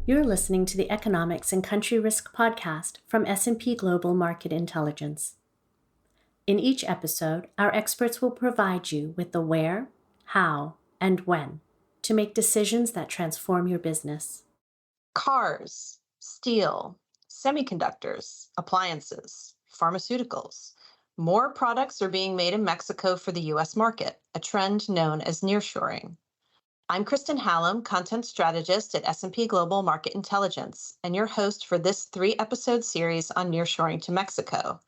You're listening to the Economics and Country Risk podcast from S&P Global Market Intelligence. In each episode, our experts will provide you with the where, how, and when to make decisions that transform your business. Cars, steel, semiconductors, appliances, pharmaceuticals. More products are being made in Mexico for the U.S. market, a trend known as nearshoring. I'm Kristen Hallam, content strategist at S&P Global Market Intelligence, and your host for this 3-episode series on nearshoring to Mexico.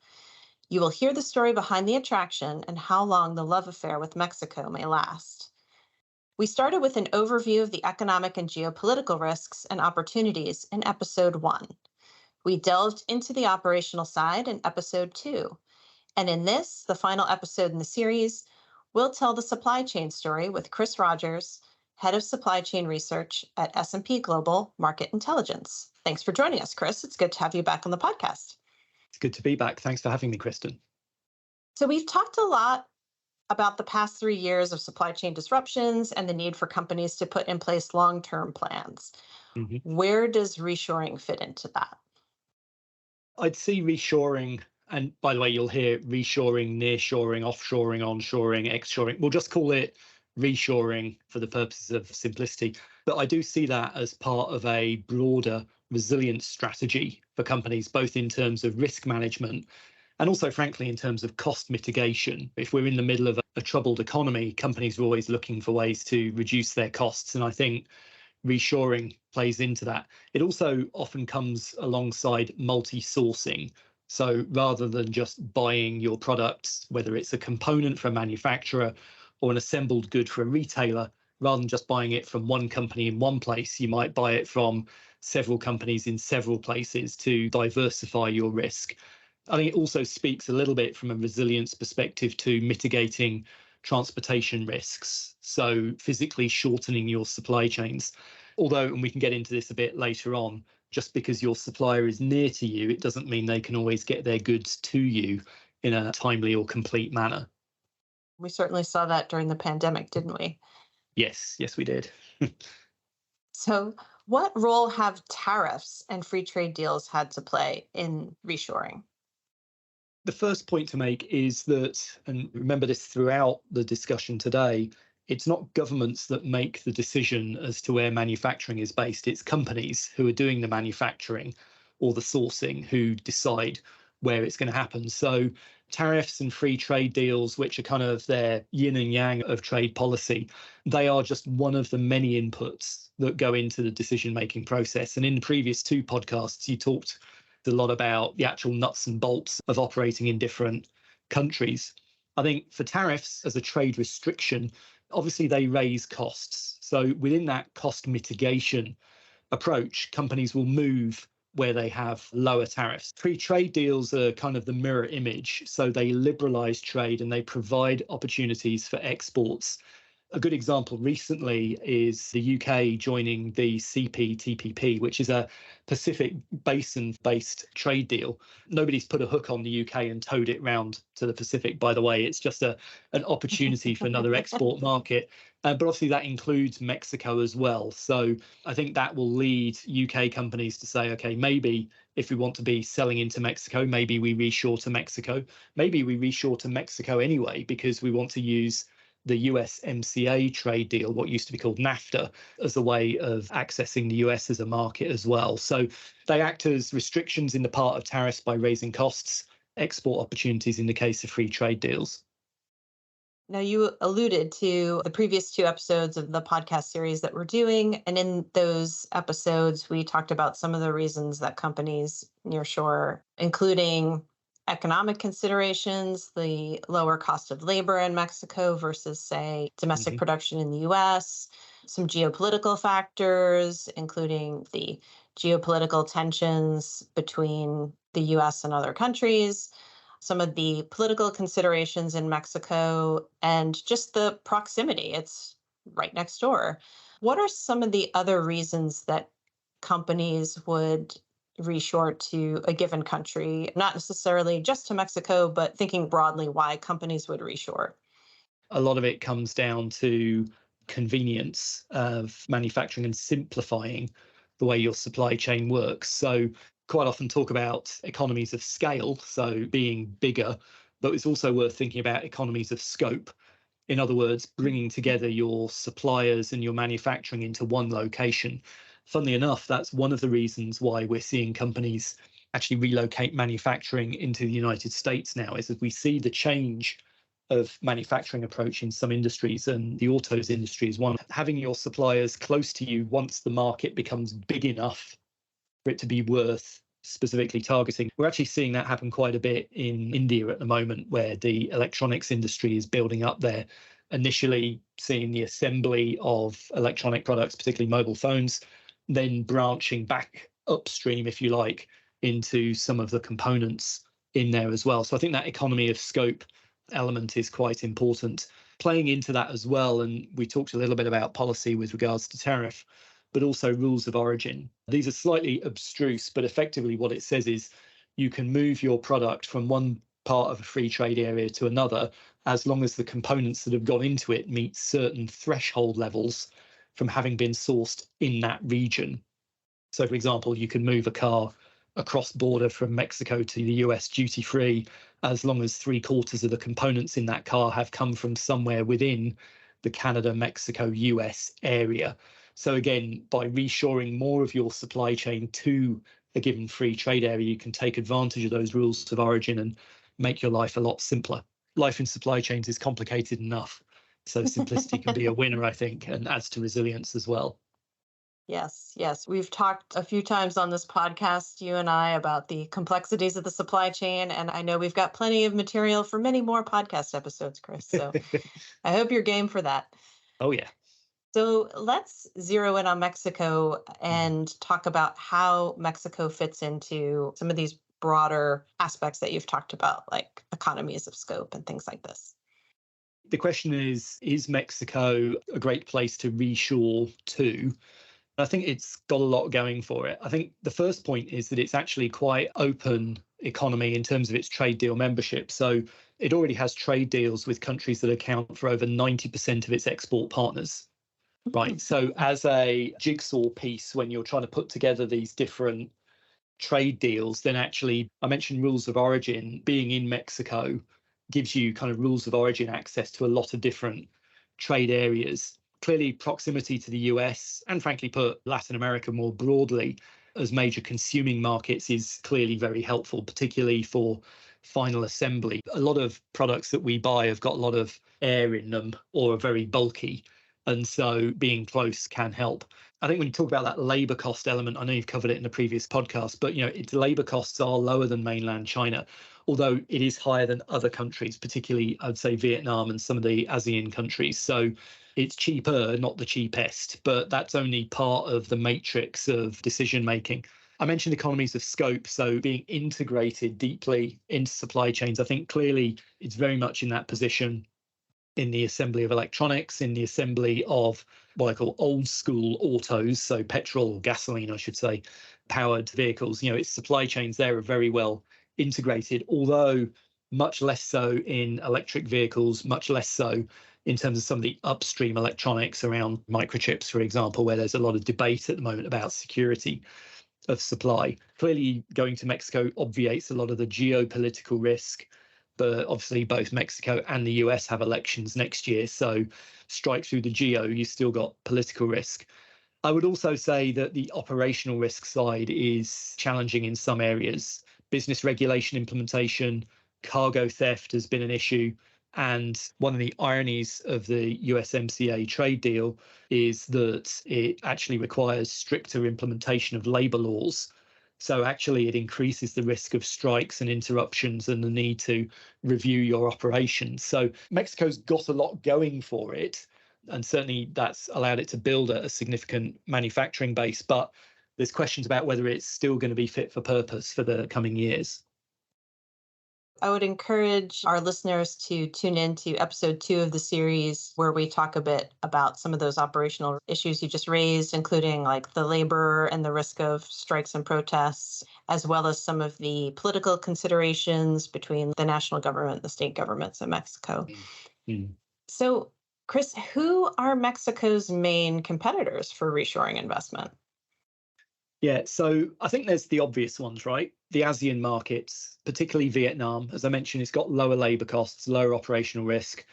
You will hear the story behind the attraction and how long the love affair with Mexico may last. We started with an overview of the economic and geopolitical risks and opportunities in episode 1. We delved into the operational side in episode 2. And in this, the final episode in the series, we'll tell the supply chain story with Chris Rogers, Head of Supply Chain Research at S&P Global Market Intelligence. Thanks for joining us, Chris. It's good to have you back on the podcast. It's good to be back. Thanks for having me, Kristen. So we've talked a lot about the past 3 years of supply chain disruptions and the need for companies to put in place long-term plans. Where does reshoring fit into that? I'd see reshoring, and by the way, you'll hear reshoring, nearshoring, offshoring, onshoring, xshoring. We'll just call it reshoring for the purposes of simplicity. But I do see that as part of a broader resilience strategy for companies, both in terms of risk management and also, frankly, in terms of cost mitigation. If we're in the middle of a troubled economy, companies are always looking for ways to reduce their costs. And I think reshoring plays into that. It also often comes alongside multi-sourcing. So rather than just buying your products, whether it's a component from a manufacturer or an assembled good for a retailer, rather than just buying it from one company in one place, you might buy it from several companies in several places to diversify your risk. I think it also speaks a little bit from a resilience perspective to mitigating transportation risks. So physically shortening your supply chains. Although, and we can get into this a bit later on, just because your supplier is near to you, it doesn't mean they can always get their goods to you in a timely or complete manner. We certainly saw that during the pandemic, didn't we? Yes, we did. So what role have tariffs and free trade deals had to play in reshoring? The first point to make is that, and remember this throughout the discussion today, it's not governments that make the decision as to where manufacturing is based. It's companies who are doing the manufacturing or the sourcing who decide where it's going to happen. So tariffs and free trade deals, which are kind of their yin and yang of trade policy, they are just one of the many inputs that go into the decision-making process. And in the previous 2 podcasts, you talked a lot about the actual nuts and bolts of operating in different countries. I think for tariffs as a trade restriction, obviously they raise costs. So within that cost mitigation approach, companies will move where they have lower tariffs. Free trade deals are kind of the mirror image. So they liberalize trade and they provide opportunities for exports. A good example recently is the UK joining the CPTPP, which is a Pacific Basin-based trade deal. Nobody's put a hook on the UK and towed it round to the Pacific, by the way. It's just an opportunity for another export market. But obviously that includes Mexico as well. So I think that will lead UK companies to say, okay, maybe if we want to be selling into Mexico, maybe we reshore to Mexico. Maybe we reshore to Mexico anyway, because we want to use the USMCA trade deal, what used to be called NAFTA, as a way of accessing the US as a market as well. So they act as restrictions in the part of tariffs by raising costs, export opportunities in the case of free trade deals. Now, you alluded to the previous 2 episodes of the podcast series that we're doing. And in those episodes, we talked about some of the reasons that companies nearshore, including economic considerations, the lower cost of labor in Mexico versus, say, domestic production in the US, some geopolitical factors, including the geopolitical tensions between the US and other countries, some of the political considerations in Mexico, and just the proximity. It's right next door. What are some of the other reasons that companies would reshore to a given country, not necessarily just to Mexico, but thinking broadly why companies would reshore? A lot of it comes down to convenience of manufacturing and simplifying the way your supply chain works. So quite often talk about economies of scale, so being bigger, but it's also worth thinking about economies of scope. In other words, bringing together your suppliers and your manufacturing into one location. Funnily enough, that's one of the reasons why we're seeing companies actually relocate manufacturing into the United States now, is that we see the change of manufacturing approach in some industries, and the autos industry is one. Having your suppliers close to you once the market becomes big enough for it to be worth specifically targeting. We're actually seeing that happen quite a bit in India at the moment, where the electronics industry is building up there. Initially seeing the assembly of electronic products, particularly mobile phones, then branching back upstream, if you like, into some of the components in there as well. So I think that economy of scope element is quite important. Playing into that as well, and we talked a little bit about policy with regards to tariff, but also rules of origin. These are slightly abstruse, but effectively what it says is you can move your product from one part of a free trade area to another as long as the components that have gone into it meet certain threshold levels from having been sourced in that region. So, for example, you can move a car across border from Mexico to the US duty free as long as 3/4 of the components in that car have come from somewhere within the Canada, Mexico, US area. So again, by reshoring more of your supply chain to a given free trade area, you can take advantage of those rules of origin and make your life a lot simpler. Life in supply chains is complicated enough. So simplicity can be a winner, I think, and adds to resilience as well. Yes, yes. We've talked a few times on this podcast, you and I, about the complexities of the supply chain. And I know we've got plenty of material for many more podcast episodes, Chris. So I hope you're game for that. Oh, yeah. So let's zero in on Mexico and talk about how Mexico fits into some of these broader aspects that you've talked about, like economies of scope and things like this. The question is Mexico a great place to reshore to? I think it's got a lot going for it. I think the first point is that it's actually quite open economy in terms of its trade deal membership. So it already has trade deals with countries that account for over 90% of its export partners. Right. So as a jigsaw piece, when you're trying to put together these different trade deals, then actually I mentioned rules of origin. Being in Mexico gives you kind of rules of origin access to a lot of different trade areas. Clearly, proximity to the US and frankly put Latin America more broadly as major consuming markets is clearly very helpful, particularly for final assembly. A lot of products that we buy have got a lot of air in them or are very bulky. And so being close can help. I think when you talk about that labor cost element, I know you've covered it in a previous podcast, but its labor costs are lower than mainland China, although it is higher than other countries, particularly I'd say Vietnam and some of the ASEAN countries. So it's cheaper, not the cheapest, but that's only part of the matrix of decision making. I mentioned economies of scope, so being integrated deeply into supply chains. I think clearly it's very much in that position in the assembly of electronics, in the assembly of what I call old school autos, so petrol or gasoline, I should say, powered vehicles. Its supply chains there are very well integrated, although much less so in electric vehicles, much less so in terms of some of the upstream electronics around microchips, for example, where there's a lot of debate at the moment about security of supply. Clearly, going to Mexico obviates a lot of the geopolitical risk, but obviously both Mexico and the US have elections next year. So strike through the geo, you've still got political risk. I would also say that the operational risk side is challenging in some areas. Business regulation implementation, cargo theft has been an issue. And one of the ironies of the USMCA trade deal is that it actually requires stricter implementation of labor laws. So actually it increases the risk of strikes and interruptions and the need to review your operations. So Mexico's got a lot going for it. And certainly that's allowed it to build a significant manufacturing base. But there's questions about whether it's still going to be fit for purpose for the coming years. I would encourage our listeners to tune into episode 2 of the series, where we talk a bit about some of those operational issues you just raised, including like the labor and the risk of strikes and protests, as well as some of the political considerations between the national government and the state governments in Mexico. Mm. So, Chris, who are Mexico's main competitors for reshoring investment? Yeah, so I think there's the obvious ones, right? The ASEAN markets, particularly Vietnam, as I mentioned, it's got lower labor costs, lower operational risk.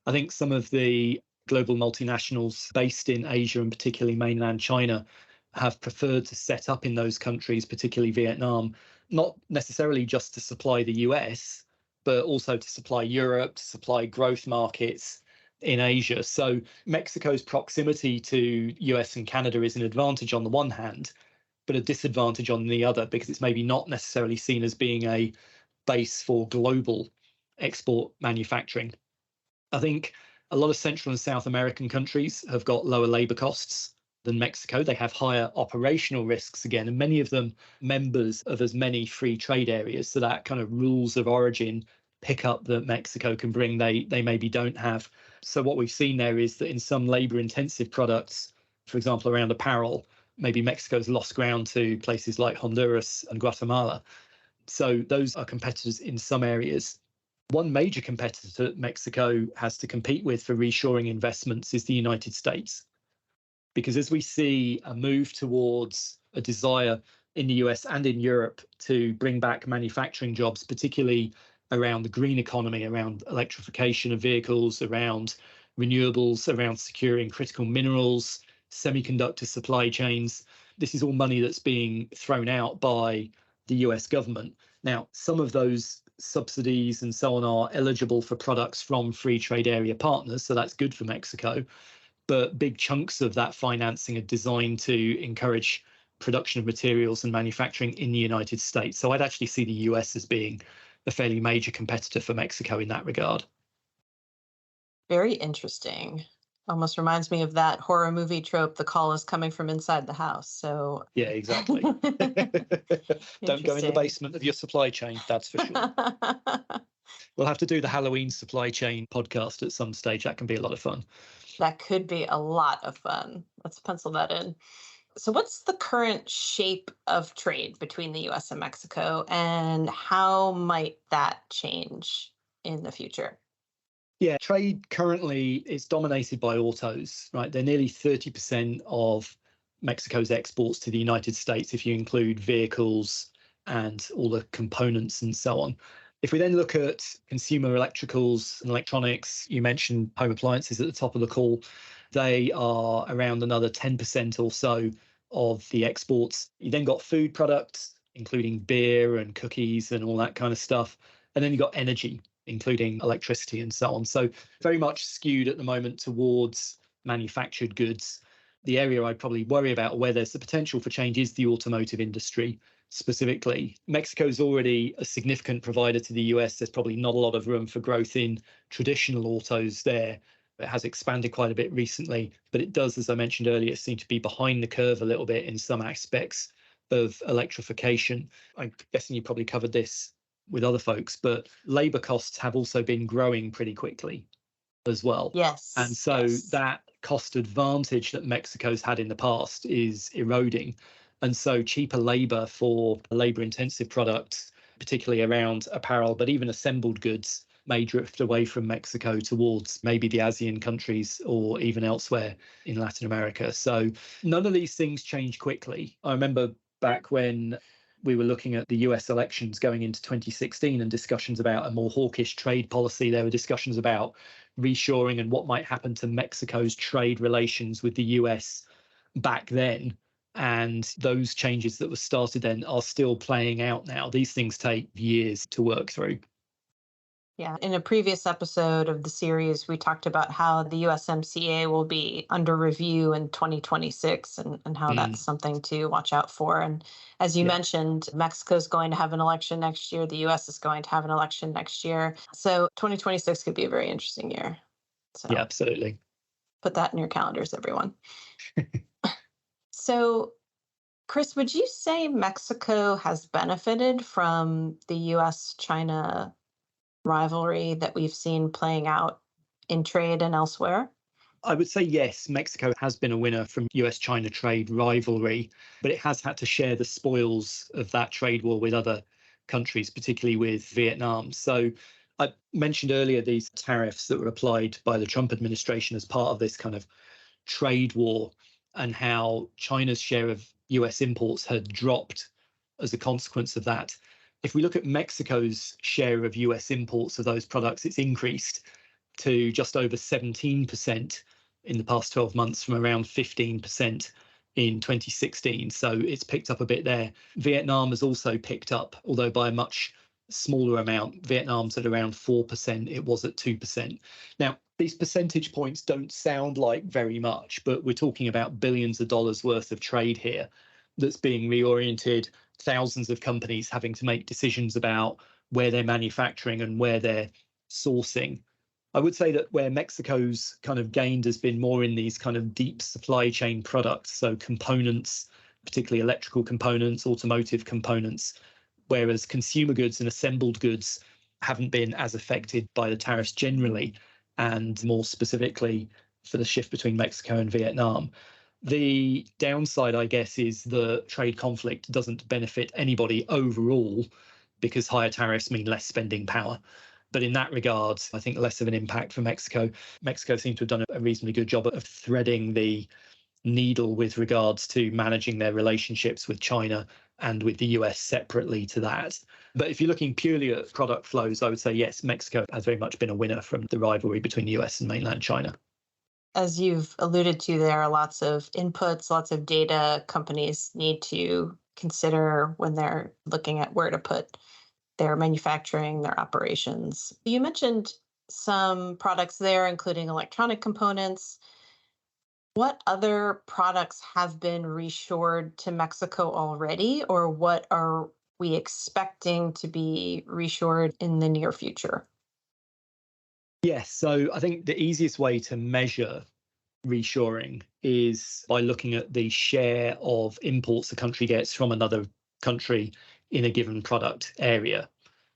I think some of the global multinationals based in Asia and particularly mainland China have preferred to set up in those countries, particularly Vietnam, not necessarily just to supply the US, but also to supply Europe, to supply growth markets in Asia. So Mexico's proximity to US and Canada is an advantage on the one hand, but a disadvantage on the other because it's maybe not necessarily seen as being a base for global export manufacturing. I think a lot of Central and South American countries have got lower labor costs than Mexico. They have higher operational risks again, and many of them members of as many free trade areas. So that kind of rules of origin pickup that Mexico can bring, they maybe don't have. So what we've seen there is that in some labor intensive products, for example, around apparel, maybe Mexico's lost ground to places like Honduras and Guatemala. So those are competitors in some areas. One major competitor that Mexico has to compete with for reshoring investments is the United States. Because as we see a move towards a desire in the US and in Europe to bring back manufacturing jobs, particularly around the green economy, around electrification of vehicles, around renewables, around securing critical minerals, semiconductor supply chains. This is all money that's being thrown out by the US government. Now, some of those subsidies and so on are eligible for products from free trade area partners, so that's good for Mexico. But big chunks of that financing are designed to encourage production of materials and manufacturing in the United States. So I'd actually see the US as being a fairly major competitor for Mexico in that regard. Very interesting. Almost reminds me of that horror movie trope, the call is coming from inside the house. So Yeah, exactly. Don't go in the interesting. basement of your supply chain, that's for sure. We'll have to do the Halloween supply chain podcast at some stage. That can be a lot of fun. That could be a lot of fun. Let's pencil that in. So, what's the current shape of trade between the US and Mexico, and how might that change in the future? Yeah, trade currently is dominated by autos, right? They're nearly 30% of Mexico's exports to the United States, if you include vehicles and all the components and so on. If we then look at consumer electricals and electronics, you mentioned home appliances at the top of the call, they are around another 10% or so of the exports. You then got food products, including beer and cookies and all that kind of stuff. And then you got energy, including electricity and so on. So very much skewed at the moment towards manufactured goods. The area I'd probably worry about where there's the potential for change is the automotive industry specifically. Mexico's already a significant provider to the US. There's probably not a lot of room for growth in traditional autos there. It has expanded quite a bit recently, but it does, as I mentioned earlier, seem to be behind the curve a little bit in some aspects of electrification. I'm guessing you probably covered this with other folks, but labor costs have also been growing pretty quickly as well. Yes. And so that cost advantage that Mexico's had in the past is eroding. And so cheaper labor for labor intensive products, particularly around apparel, but even assembled goods, may drift away from Mexico towards maybe the ASEAN countries or even elsewhere in Latin America. So none of these things change quickly. I remember back when we were looking at the US elections going into 2016 and discussions about a more hawkish trade policy. There were discussions about reshoring and what might happen to Mexico's trade relations with the US back then. And those changes that were started then are still playing out now. These things take years to work through. Yeah. In a previous episode of the series, we talked about how the USMCA will be under review in 2026 and how that's something to watch out for. And as you mentioned, Mexico's going to have an election next year. The US is going to have an election next year. So 2026 could be a very interesting year. So yeah, absolutely. Put that in your calendars, everyone. So, Chris, would you say Mexico has benefited from the US-China rivalry that we've seen playing out in trade and elsewhere? I would say yes, Mexico has been a winner from US-China trade rivalry, but it has had to share the spoils of that trade war with other countries, particularly with Vietnam. So I mentioned earlier these tariffs that were applied by the Trump administration as part of this kind of trade war and how China's share of US imports had dropped as a consequence of that. If we look at Mexico's share of US imports of those products, it's increased to just over 17% in the past 12 months from around 15% in 2016. So it's picked up a bit there. Vietnam has also picked up, although by a much smaller amount. Vietnam's at around 4%. It was at 2%. Now, these percentage points don't sound like very much, but we're talking about billions of dollars worth of trade here that's being reoriented, thousands of companies having to make decisions about where they're manufacturing and where they're sourcing. I would say that where Mexico's kind of gained has been more in these kind of deep supply chain products, so components, particularly electrical components, automotive components, whereas consumer goods and assembled goods haven't been as affected by the tariffs generally, and more specifically for the shift between Mexico and Vietnam. The downside, I guess, is the trade conflict doesn't benefit anybody overall because higher tariffs mean less spending power. But in that regard, I think less of an impact for Mexico. Mexico seems to have done a reasonably good job of threading the needle with regards to managing their relationships with China and with the US separately to that. But if you're looking purely at product flows, I would say, yes, Mexico has very much been a winner from the rivalry between the US and mainland China. As you've alluded to, there are lots of inputs, lots of data companies need to consider when they're looking at where to put their manufacturing, their operations. You mentioned some products there, including electronic components. What other products have been reshored to Mexico already, or what are we expecting to be reshored in the near future? Yes, so I think the easiest way to measure reshoring is by looking at the share of imports a country gets from another country in a given product area.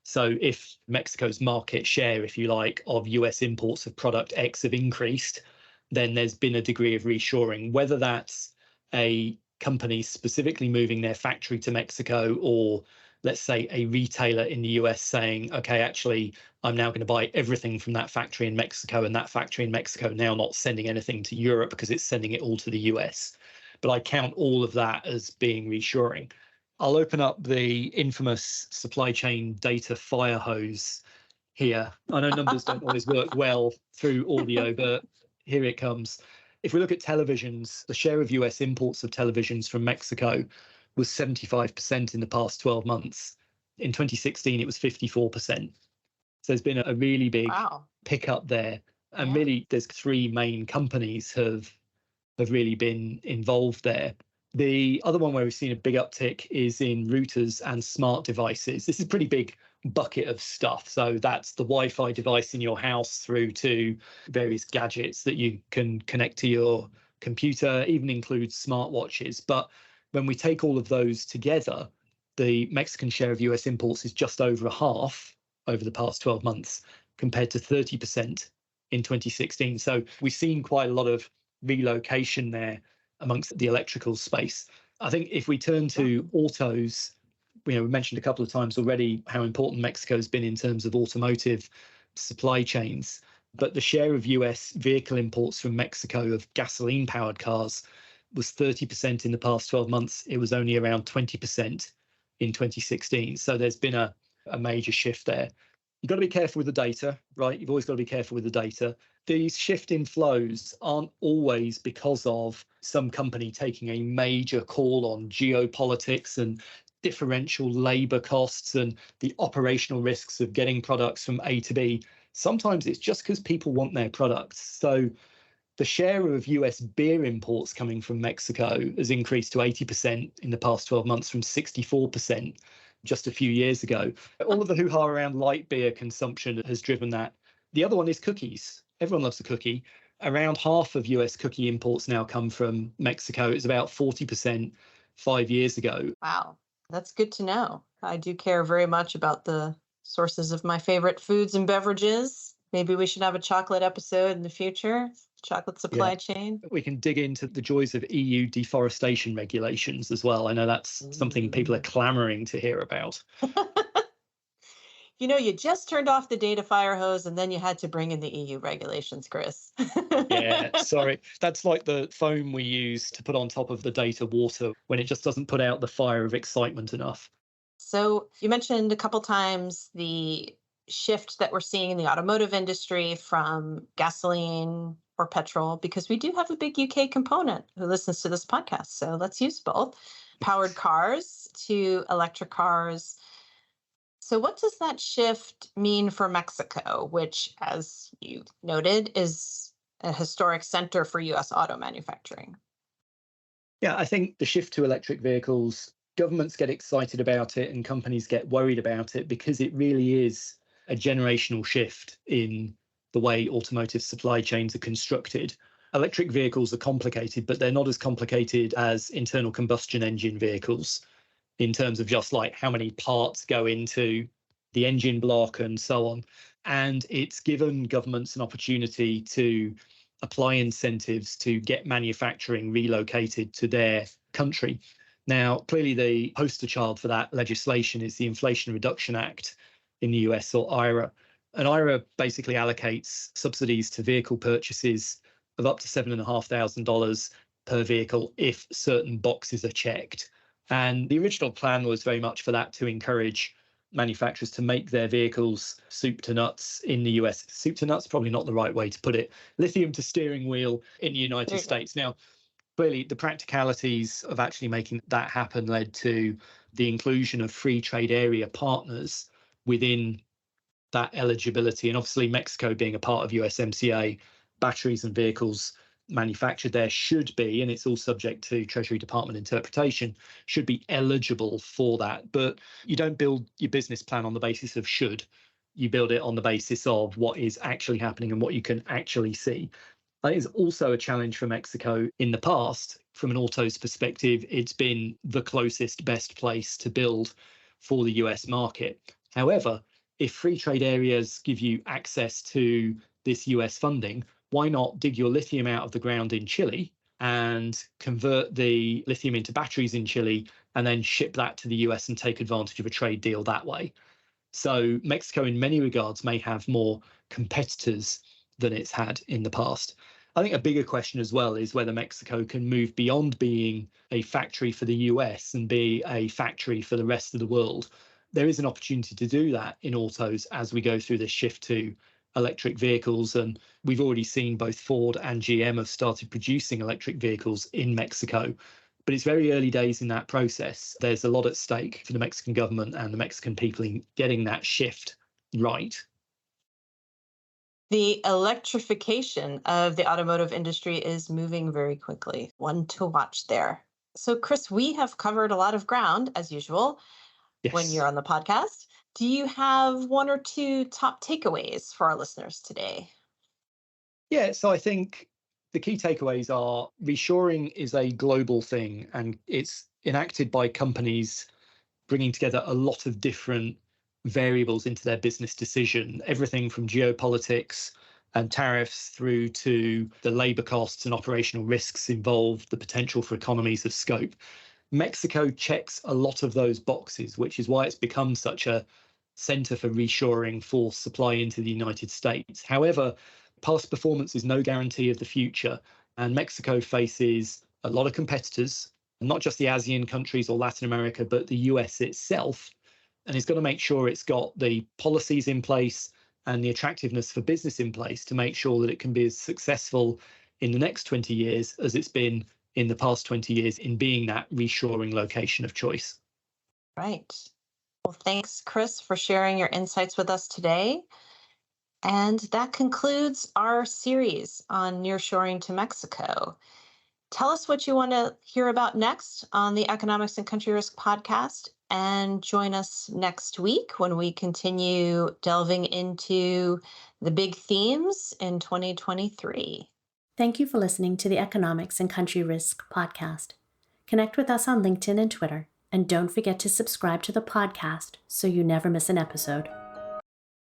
So if Mexico's market share, if you like, of US imports of product X have increased, then there's been a degree of reshoring, whether that's a company specifically moving their factory to Mexico, or let's say a retailer in the US saying, okay, actually, I'm now going to buy everything from that factory in Mexico, and that factory in Mexico now not sending anything to Europe because it's sending it all to the US. But I count all of that as being reshoring. I'll open up the infamous supply chain data fire hose here. I know numbers don't always work well through audio, but here it comes. If we look at televisions, the share of US imports of televisions from Mexico was 75% in the past 12 months. In 2016, it was 54%. So there's been a really big pickup there. And really, there's three main companies have really been involved there. The other one where we've seen a big uptick is in routers and smart devices. This is a pretty big bucket of stuff. So that's the Wi-Fi device in your house through to various gadgets that you can connect to your computer, even includes smartwatches. But when we take all of those together, the Mexican share of US imports is just over a half over the past 12 months compared to 30% in 2016. So we've seen quite a lot of relocation there amongst the electrical space. I think if we turn to autos, we mentioned a couple of times already how important Mexico's been in terms of automotive supply chains, but the share of US vehicle imports from Mexico of gasoline-powered cars was 30% in the past 12 months. It was only around 20% in 2016. So there's been a major shift there. You've got to be careful with the data, right? You've always got to be careful with the data. These shift in flows aren't always because of some company taking a major call on geopolitics and differential labor costs and the operational risks of getting products from A to B. Sometimes it's just because people want their products. So the share of US beer imports coming from Mexico has increased to 80% in the past 12 months from 64% just a few years ago. All of the hoo-ha around light beer consumption has driven that. The other one is cookies. Everyone loves a cookie. Around half of US cookie imports now come from Mexico. It's about 40% 5 years ago. Wow, that's good to know. I do care very much about the sources of my favorite foods and beverages. Maybe we should have a chocolate episode in the future, chocolate supply chain. We can dig into the joys of EU deforestation regulations as well. I know that's something people are clamoring to hear about. You just turned off the data fire hose and then you had to bring in the EU regulations, Chris. Yeah, sorry. That's like the foam we use to put on top of the data water when it just doesn't put out the fire of excitement enough. So you mentioned a couple times the shift that we're seeing in the automotive industry from gasoline or petrol, because we do have a big UK component who listens to this podcast. So let's use both powered cars to electric cars. So, what does that shift mean for Mexico, which, as you noted, is a historic center for US auto manufacturing? Yeah, I think the shift to electric vehicles, governments get excited about it and companies get worried about it because it really is a generational shift in the way automotive supply chains are constructed. Electric vehicles are complicated, but they're not as complicated as internal combustion engine vehicles in terms of just like how many parts go into the engine block and so on. And it's given governments an opportunity to apply incentives to get manufacturing relocated to their country. Now, clearly, the poster child for that legislation is the Inflation Reduction Act in the US, or IRA. And IRA basically allocates subsidies to vehicle purchases of up to $7,500 per vehicle if certain boxes are checked. And the original plan was very much for that to encourage manufacturers to make their vehicles soup to nuts in the US. Soup to nuts, probably not the right way to put it. Lithium to steering wheel in the United States. Now, clearly, the practicalities of actually making that happen led to the inclusion of free trade area partners within that eligibility. And obviously, Mexico being a part of USMCA, batteries and vehicles manufactured there should be, and it's all subject to Treasury Department interpretation, should be eligible for that. But you don't build your business plan on the basis of should. You build it on the basis of what is actually happening and what you can actually see. That is also a challenge for Mexico in the past. From an autos perspective, it's been the closest, best place to build for the US market. However, if free trade areas give you access to this US funding, why not dig your lithium out of the ground in Chile and convert the lithium into batteries in Chile and then ship that to the US and take advantage of a trade deal that way? So Mexico, in many regards, may have more competitors than it's had in the past. I think a bigger question as well is whether Mexico can move beyond being a factory for the US and be a factory for the rest of the world. There is an opportunity to do that in autos as we go through this shift to electric vehicles. And we've already seen both Ford and GM have started producing electric vehicles in Mexico. But it's very early days in that process. There's a lot at stake for the Mexican government and the Mexican people in getting that shift right. The electrification of the automotive industry is moving very quickly. One to watch there. So, Chris, we have covered a lot of ground, as usual, when you're on the podcast. Do you have one or two top takeaways for our listeners today? Yeah, so I think the key takeaways are reshoring is a global thing, and it's enacted by companies bringing together a lot of different variables into their business decision, everything from geopolitics and tariffs through to the labor costs and operational risks involved, the potential for economies of scope. Mexico checks a lot of those boxes, which is why it's become such a center for reshoring for supply into the United States. However, past performance is no guarantee of the future, and Mexico faces a lot of competitors, not just the ASEAN countries or Latin America, but the US itself. And it's got to make sure it's got the policies in place and the attractiveness for business in place to make sure that it can be as successful in the next 20 years as it's been in the past 20 years in being that reshoring location of choice. Right. Well, thanks, Chris, for sharing your insights with us today. And that concludes our series on nearshoring to Mexico. Tell us what you want to hear about next on the Economics and Country Risk podcast, and join us next week when we continue delving into the big themes in 2023. Thank you for listening to the Economics and Country Risk podcast. Connect with us on LinkedIn and Twitter, and don't forget to subscribe to the podcast so you never miss an episode.